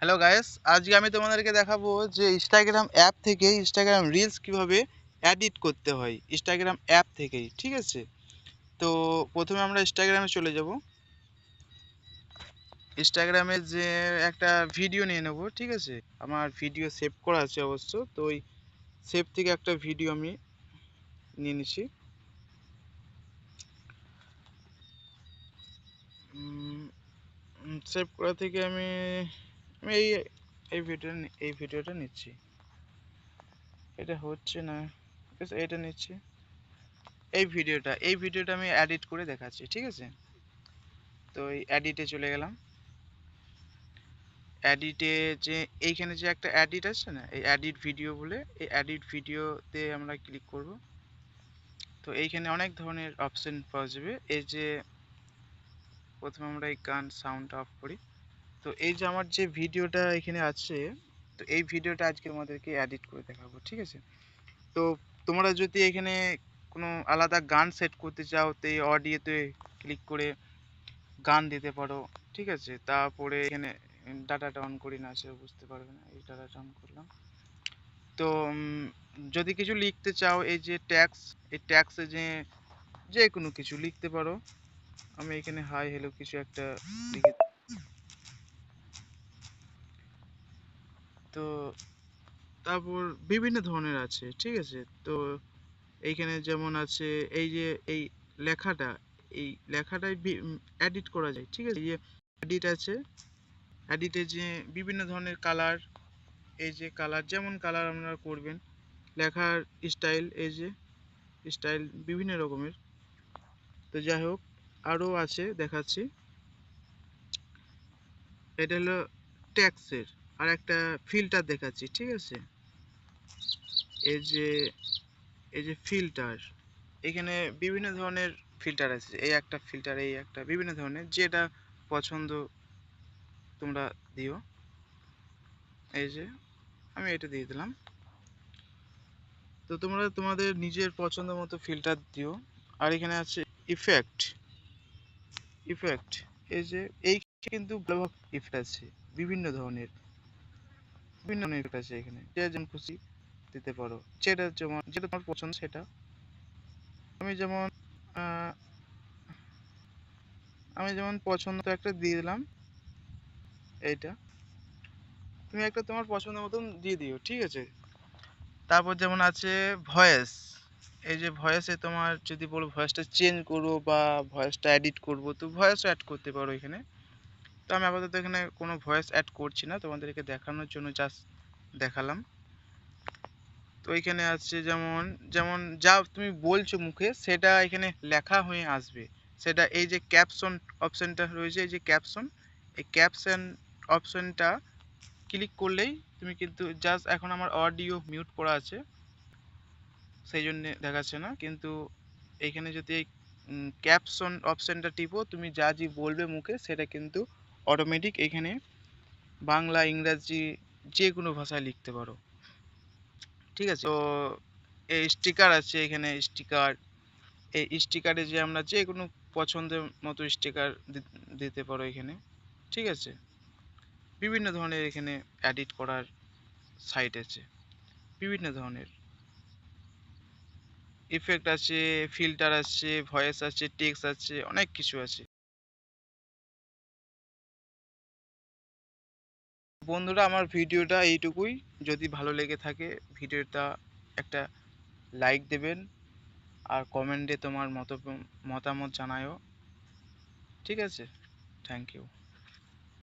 Hello guys, আজকে আমি তোমাদেরকে দেখাবো যে ইনস্টাগ্রাম অ্যাপ থেকে ইনস্টাগ্রাম রিলস কিভাবে এডিট করতে হয় ইনস্টাগ্রাম অ্যাপ থেকেই। ঠিক আছে, তো প্রথমে আমরা ইনস্টাগ্রামে চলে যাব। ইনস্টাগ্রামে যে একটা ভিডিও নিয়ে নেব। ঠিক আছে, আমার ভিডিও সেভ করা আছে অবশ্য, তো ওই সেভ থেকে একটা ভিডিও আমি নিয়ে নিচ্ছি। সেভ করা থেকে আমি আমি এই এই ভিডিওটা নিচ্ছি। এটা হচ্ছে না, ঠিক আছে, এটা নিচ্ছি। এই ভিডিওটা আমি এডিট করে দেখাচ্ছি। ঠিক আছে, তো এই এডিটে চলে গেলাম। এডিটে যে এইখানে যে একটা এডিট আছে না, এই এডিট ভিডিও বলে, এই এডিট ভিডিওতে আমরা ক্লিক করব। তো এইখানে অনেক ধরনের অপশন পাওয়া যাবে। এই যে প্রথমে আমরা এই গান সাউন্ড অফ করি। তো এই যে আমার যে ভিডিওটা এখানে আছে, তো এই ভিডিওটা আজকে আমাদেরকে এডিট করে দেখাবো। ঠিক আছে, তো তোমরা যদি এখানে কোনো আলাদা গান সেট করতে চাও, তো এই অডিওতে ক্লিক করে গান দিতে পারো। ঠিক আছে, তারপরে এখানে ডাটাটা অন করি না, সে বুঝতে পারবে না। এই ডাটাটা অন করলাম। তো যদি কিছু লিখতে চাও, এই যে ট্যাক্স, এই ট্যাক্সে যে যে কোনো কিছু লিখতে পারো। আমি এখানে হাই হ্যালো কিছু একটা লিখে। তো তারপর বিভিন্ন ধরনের আছে। ঠিক আছে, তো এইখানে যেমন আছে এই যে এই লেখাটা, এই লেখাটাই এডিট করা যায়। ঠিক আছে, এই যে এডিট আছে, এডিটে যে বিভিন্ন ধরনের কালার, এই যে কালার, যেমন কালার আপনারা করবেন, লেখার স্টাইল, এই যে স্টাইল বিভিন্ন রকমের। তো যাই হোক, আরও আছে দেখাচ্ছি। এটা হলো ট্যাক্সের আর একটা ফিল্টার দেখাচ্ছি। ঠিক আছে, এই যে এই যে ফিল্টার, এখানে বিভিন্ন ধরনের ফিল্টার আছে। এই একটা ফিল্টার, এই একটা, বিভিন্ন ধরনের, যেটা পছন্দ তোমরা দিও। এই যে আমি এটা দিয়ে দিলাম। তো তোমরা তোমাদের নিজের পছন্দ মতো ফিল্টার দিও। আর এখানে আছে ইফেক্ট। ইফেক্ট, এই যে এই কিন্তু ভালো ইফেক্ট আছে, বিভিন্ন ধরনের, বিভিন্ন ধরনের ইফেক্ট আছে এখানে, যে যেমন খুশি দিতে পারো, যেটা যেমন, যেটা তোমার পছন্দ সেটা। আমি যেমন আহ, আমি যেমন পছন্দ একটা দিয়ে দিলাম। এইটা তুমি একটা তোমার পছন্দ মতন দিয়ে দিও। ঠিক আছে, তারপর যেমন আছে ভয়েস। এই যে ভয়েসে তোমার যদি বলো ভয়েসটা চেঞ্জ করবো বা ভয়েসটা এডিট করবো, তো ভয়েসও অ্যাড করতে পারো এখানে। তো আমি আপাতত এখানে কোনো ভয়েস অ্যাড করছি না, তোমাদেরকে দেখানোর জন্য জাস্ট দেখালাম। তো এখানে আছে যেমন, যেমন যা তুমি বলছো মুখে, সেটা এখানে লেখা হয়ে আসবে। সেটা এই যে ক্যাপশন অপশনটা রয়েছে, এই যে ক্যাপশন, এই ক্যাপশন অপশনটা ক্লিক করলেই তুমি কিন্তু জাস্ট, এখন আমার অডিও মিউট করা আছে সেই জন্য দেখাচ্ছে না, কিন্তু এইখানে যদি এই ক্যাপশন অপশনটা টিপো, তুমি যা যা বলবে মুখে সেটা কিন্তু অটোমেটিক এখানে বাংলা, ইংরাজি, যে কোনো ভাষায় লিখতে পারো। ঠিক আছে, তো এই স্টিকার আছে এখানে, স্টিকার, এই স্টিকারে যে আমরা যে কোনো পছন্দের মতো স্টিকার দিতে পারো এখানে। ঠিক আছে, বিভিন্ন ধরনের এখানে এডিট করার সাইট আছে, বিভিন্ন ধরনের ইফেক্ট আছে, ফিল্টার আছে, ভয়েস আছে, টেক্সট আছে, অনেক কিছু আছে। বন্ধুরা, আমার ভিডিওটা এইটুকুই। যদি ভালো লেগে থাকে ভিডিওটা একটা লাইক দেবেন, আর কমেন্টে তোমার মতামত জানায়ও। ঠিক আছে, থ্যাংক ইউ।